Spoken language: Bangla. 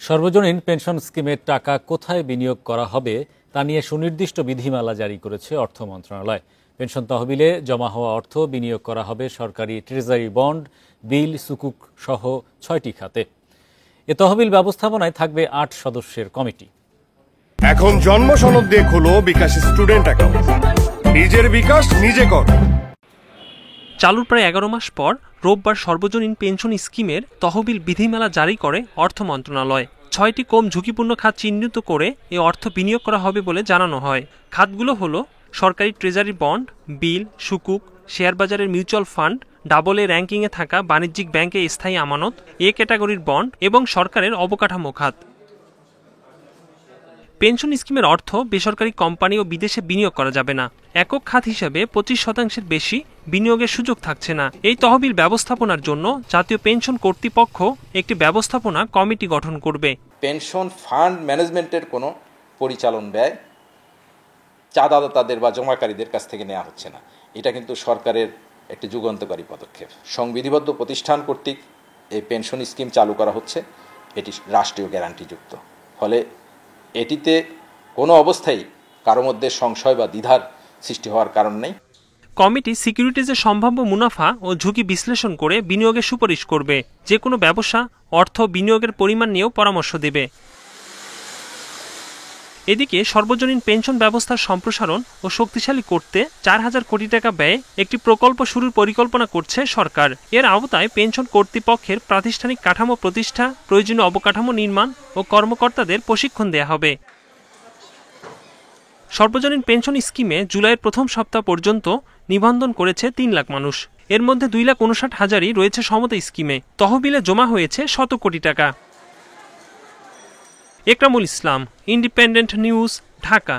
সর্বজনীন পেনশন স্কিমের টাকা কোথায় বিনিয়োগ করা হবে তা নিয়ে সুনির্দিষ্ট বিধিমালা জারি করেছে অর্থ মন্ত্রণালয়। পেনশন তহবিলে জমা হওয়া অর্থ বিনিয়োগ করা হবে সরকারি ট্রেজারি বন্ড, বিল, সুকুক সহ ৬টি খাতে। এ তহবিল ব্যবস্থাপনায় থাকবে ৮ সদস্যের কমিটি। এখন জন্ম সনদ দিয়ে খোলো বিকাশ স্টুডেন্ট অ্যাকাউন্ট। নিজের বিকাশ নিজে কর। চালুর প্রায় ১১ মাস পর রোববার সর্বজনীন পেনশন স্কিমের তহবিল বিধিমালা জারি করে অর্থ মন্ত্রণালয়। ৬টি কম ঝুঁকিপূর্ণ খাত চিহ্নিত করে এ অর্থ বিনিয়োগ করা হবে বলে জানানো হয়। খাতগুলো হলো সরকারি ট্রেজারি বন্ড, বিল, সুকুক, শেয়ার বাজারের মিউচুয়াল ফান্ড, ডাবল এ র্যাঙ্কিংয়ে থাকা বাণিজ্যিক ব্যাংকে স্থায়ী আমানত, এ ক্যাটাগরির বন্ড এবং সরকারের অবকাঠামো খাত। পেনশন স্কিমের অর্থ বেসরকারি কোম্পানি ও বিদেশে বিনিয়োগ করা যাবে না। একক খাত হিসাবে ২৫% বেশি বিনিয়োগের সুযোগ থাকছে না। এই তহবিল ব্যবস্থাপনার জন্য জাতীয় পেনশন কর্তৃপক্ষ একটি ব্যবস্থাপনা কমিটি গঠন করবে। পেনশন ফান্ড ম্যানেজমেন্টের কোনো পরিচালন ব্যয় চাঁদাদাতাদের বা জমাকারীদের কাছ থেকে নেওয়া হচ্ছে না। এটা কিন্তু সরকারের একটি যুগান্তকারী পদক্ষেপ। সংবিধিবদ্ধ প্রতিষ্ঠান কর্তৃক এই পেনশন স্কিম চালু করা হচ্ছে, এটি রাষ্ট্রীয় গ্যারান্টিযুক্ত। ফলে এটিতে কোনো অবস্থায় কারো মধ্যে সংশয় বা দ্বিধার সৃষ্টি হওয়ার কারণ নেই। কমিটি সিকিউরিটিজের সম্ভাব্য মুনাফা ও ঝুঁকি বিশ্লেষণ করে বিনিয়োগের সুপারিশ করবে। যে কোনো ব্যবসা, অর্থ বিনিয়োগের পরিমাণ নিয়েও পরামর্শ দেবে। এদিকে সর্বজনীন পেনশন ব্যবস্থার সম্প্রসারণ ও শক্তিশালী করতে ৪,০০০ কোটি টাকা ব্যয়ে একটি প্রকল্প শুরুর পরিকল্পনা করছে সরকার। এর আওতায় পেনশন কর্তৃপক্ষের প্রাতিষ্ঠানিক কাঠামো প্রতিষ্ঠা, প্রয়োজনীয় অবকাঠামো নির্মাণ ও কর্মকর্তাদের প্রশিক্ষণ দেয়া হবে। সর্বজনীন পেনশন স্কিমে জুলাইয়ের প্রথম সপ্তাহ পর্যন্ত নিবন্ধন করেছে ৩ লাখ মানুষ। এর মধ্যে ২,৫৯,০০০ই রয়েছে সমতা স্কিমে। তহবিলে জমা হয়েছে শত কোটি টাকা। একরামুল ইসলাম, ইন্ডিপেন্ডেন্ট নিউজ, ঢাকা।